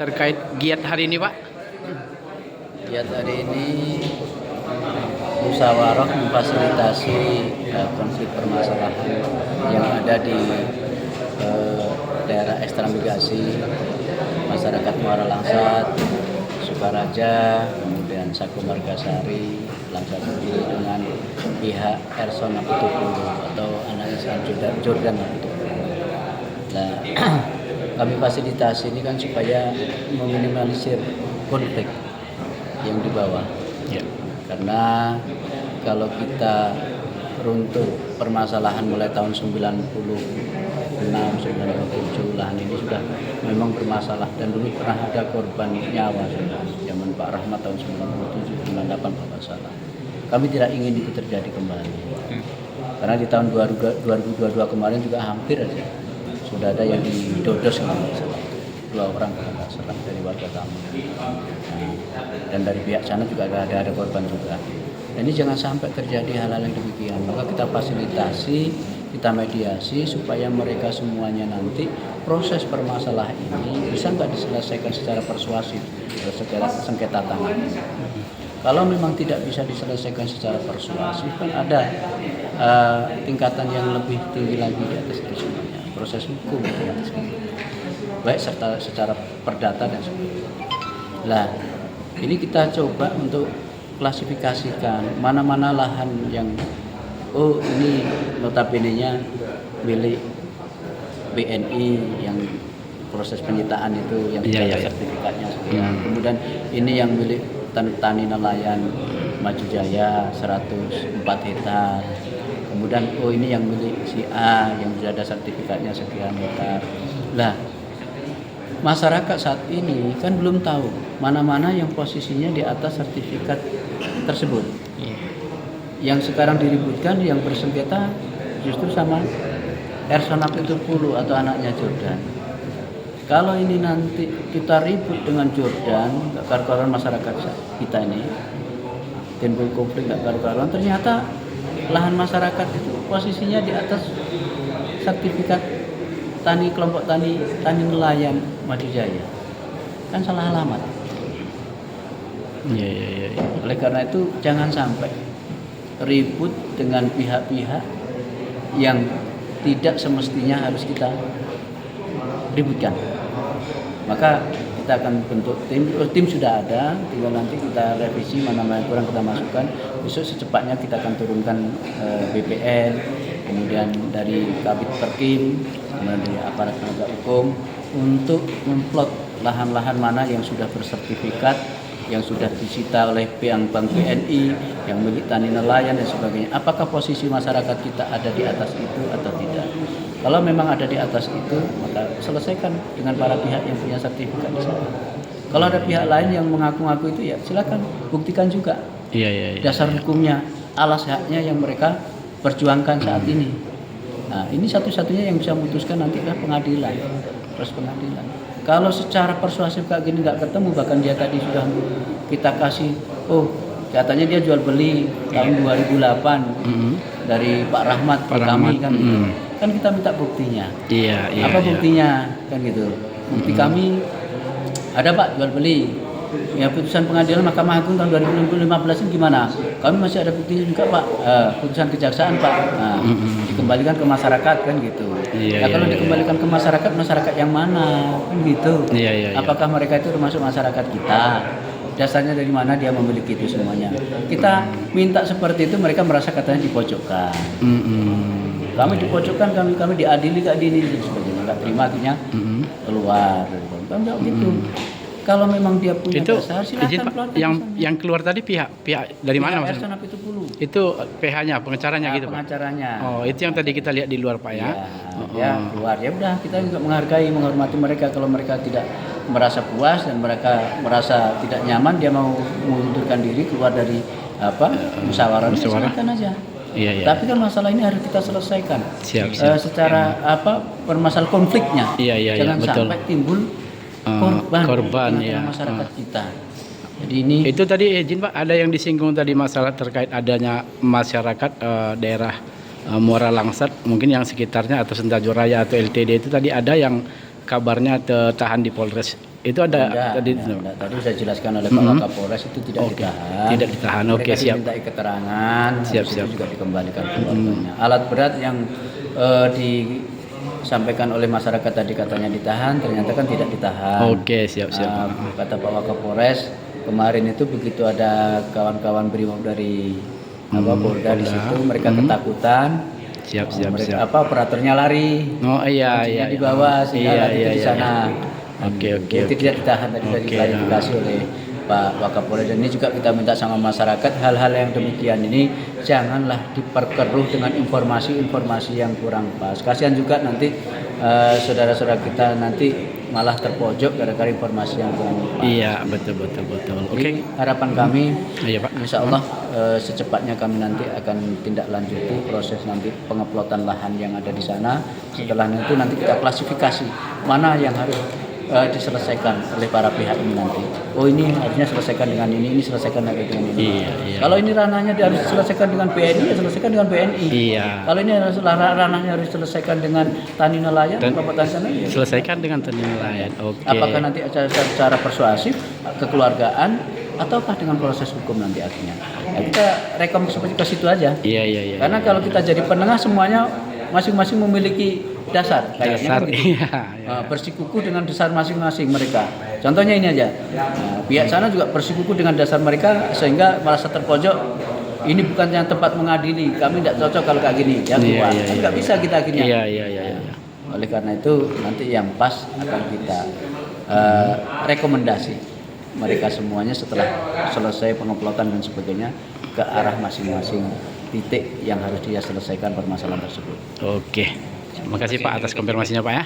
terkait giat hari ini, Pak? Giat hari ini musyawarah memfasilitasi konflik permasalahan yang ada di daerah ekstramigrasi masyarakat Muara Langsat, Sukaraja, kemudian Saku Margasari, Langsat dengan pihak Erson Apitupulu atau anak Islam Jordan Apitupulu. Nah, kami fasilitasi ini kan supaya meminimalisir konflik yang di bawah. Ya. Karena kalau kita runtuh permasalahan mulai tahun 96, 97 lahan ini sudah memang bermasalah dan dulu pernah ada korban nyawa zaman Pak Rahmat tahun 97, 98 kalau nggak salah. Kami tidak ingin itu terjadi kembali. Karena di tahun 2022 kemarin juga hampir aja sudah ada yang didodos kalau nggak salah. 2 orang kalau nggak salah dari warga kami. Dan dari pihak sana juga ada korban juga. Dan ini jangan sampai terjadi hal-hal yang demikian. Maka kita fasilitasi, kita mediasi supaya mereka semuanya nanti proses permasalahan ini bisa nggak diselesaikan secara persuasif, secara sengketa tangan. Kalau memang tidak bisa diselesaikan secara persuasif, kan ada tingkatan yang lebih tinggi lagi di atas itu semuanya, proses hukum di atas itu. Baik serta secara perdata dan sebagainya. Nah, ini kita coba untuk klasifikasikan mana-mana lahan yang ini notabene-nya milik BNI yang proses penyitaan itu yang sudah ada sertifikatnya sekian. Kemudian ini yang milik Tani Nelayan Maju Jaya 104 hektar. Kemudian ini yang milik si A yang sudah ada sertifikatnya sekian hektar. Nah, masyarakat saat ini kan belum tahu mana-mana yang posisinya di atas sertifikat tersebut. Yang sekarang diributkan, yang bersengketa justru sama Erson Apitupulu atau anaknya Jordan. Kalau ini nanti kita ribut dengan Jordan, gak karu-karuan masyarakat kita ini, timbul konflik gak karu-karuan, ternyata lahan masyarakat itu posisinya di atas sertifikat kelompok tani nelayan Maju Jaya, kan salah alamat. Ya. Oleh karena itu jangan sampai ribut dengan pihak-pihak yang tidak semestinya harus kita ributkan. Maka kita akan bentuk tim sudah ada, tinggal nanti kita revisi mana-mana kurang kita masukkan. Besok secepatnya kita akan turunkan BPN, kemudian dari Kabid Perkim, kemudian dari aparat penegak hukum untuk memplot lahan-lahan mana yang sudah bersertifikat, yang sudah disita oleh Bank BNI, yang milik tani nelayan dan sebagainya. Apakah posisi masyarakat kita ada di atas itu atau tidak? Kalau memang ada di atas itu, maka selesaikan dengan para pihak yang punya sertifikat di sana. Kalau ada pihak lain yang mengaku-ngaku itu, ya silakan buktikan juga. Iya. Dasar hukumnya, alas haknya yang mereka perjuangkan saat ini. Nah, ini satu-satunya yang bisa memutuskan nanti kan pengadilan, proses pengadilan. Kalau secara persuasif kayak gini nggak ketemu, bahkan dia tadi sudah kita kasih, katanya dia jual beli tahun 2008 dari Pak Rahmat ke kami kan, kan kita minta buktinya. Iya. Apa buktinya kan gitu? Bukti kami ada Pak jual beli. Ya putusan pengadilan Mahkamah Agung tahun 2015 ini gimana? Kami masih ada buktinya juga Pak. Putusan kejaksaan Pak. Nah, dikembalikan ke masyarakat kan gitu. Kalau dikembalikan ke masyarakat yang mana kan gitu? Apakah mereka itu termasuk masyarakat kita? Dasarnya dari mana dia memiliki itu semuanya? Kita minta seperti itu, mereka merasa katanya dipojokkan. Kami dipojokkan, kami diadili dan sebagainya. Nggak terima akhirnya keluar. Kan nggak gitu. Kalau memang dia punya itu, dasar, silakan keluar. Yang keluar tadi pihak dari mana Mas? Erson Apitupulu. Itu PH-nya, pengacaranya gitu Pak? Pengacaranya. Oh, itu yang tadi kita lihat di luar Pak ya? Ya keluar. Ya udah, kita juga menghormati mereka. Kalau mereka tidak merasa puas dan mereka merasa tidak nyaman, dia mau mengundurkan diri keluar dari musyawarah. Silakan aja. Iya. Tapi kan masalah ini harus kita selesaikan. Siap. Secara permasalahan konfliknya. Iya, Jangan betul. sampai timbul korban ya masyarakat kita. Jadi ini itu tadi izin Pak, ada yang disinggung tadi masalah terkait adanya masyarakat daerah Muara Langsat mungkin yang sekitarnya atau Sentajur Raya atau LTD itu tadi ada yang kabarnya tertahan di Polres Itu ada tadi. Tadi sudah dijelaskan oleh Pak Wakapolres itu tidak Oke. ditahan. Tidak ditahan. Oke, Mereka siap. dimintai keterangan, Siap, habis siap. itu juga dikembalikan ke keluarganya. Alat berat yang disampaikan oleh masyarakat tadi katanya ditahan, ternyata kan tidak ditahan. Oke, siap. Kata Pak Wakapolres kemarin itu begitu ada kawan-kawan brimob dari Polda di situ, mereka ketakutan. Siap. Mereka operatornya lari. Oh iya. Kuncinya di bawah sehingga lari itu di sana. Oke. Itu tidak ditahan tadi sudah diklarifikasi oleh Pak Wakapolres, dan ini juga kita minta sama masyarakat hal-hal yang demikian ini janganlah diperkeruh dengan informasi-informasi yang kurang pas. Kasihan juga nanti saudara-saudara kita nanti malah terpojok gara-gara informasi yang kurang pas. Iya, betul. Oke, harapan kami Iya, Pak. insya Allah secepatnya kami nanti akan tindak lanjuti proses nanti pengeplotan lahan yang ada di sana. Setelah itu nanti kita klasifikasi mana yang harus diselesaikan oleh para pihak ini nanti. Oh, ini harusnya selesaikan dengan ini selesaikan dengan ini. Iya. Kalau ini ranahnya harus diselesaikan dengan BNI, ya selesaikan dengan BNI. Iya. Kalau ini ranahnya harus diselesaikan dengan tani nelayan, kelompok tani sana, ya. Selesaikan dengan tani nelayan. Oke. Apakah nanti secara persuasif, kekeluargaan, ataukah dengan proses hukum nanti akhirnya? Ya, kita rekom seperti ke situ aja. Iya. Karena kalau kita jadi penengah semuanya masing-masing memiliki dasar. Dasar, Kayaknya iya. bersikukuh dengan dasar masing-masing mereka. Contohnya ini aja. Pihak sana juga bersikukuh dengan dasar mereka sehingga merasa terpojok. Ini bukan yang tempat mengadili. Kami tidak cocok kalau kayak gini. Ya keluar. Iya. Nggak bisa kita akhirnya. Iya. Oleh karena itu nanti yang pas akan kita rekomendasi mereka semuanya setelah selesai pengeplotan dan sebagainya ke arah masing-masing titik yang harus dia selesaikan permasalahan tersebut. Oke. Terima kasih Pak atas konfirmasinya Pak ya.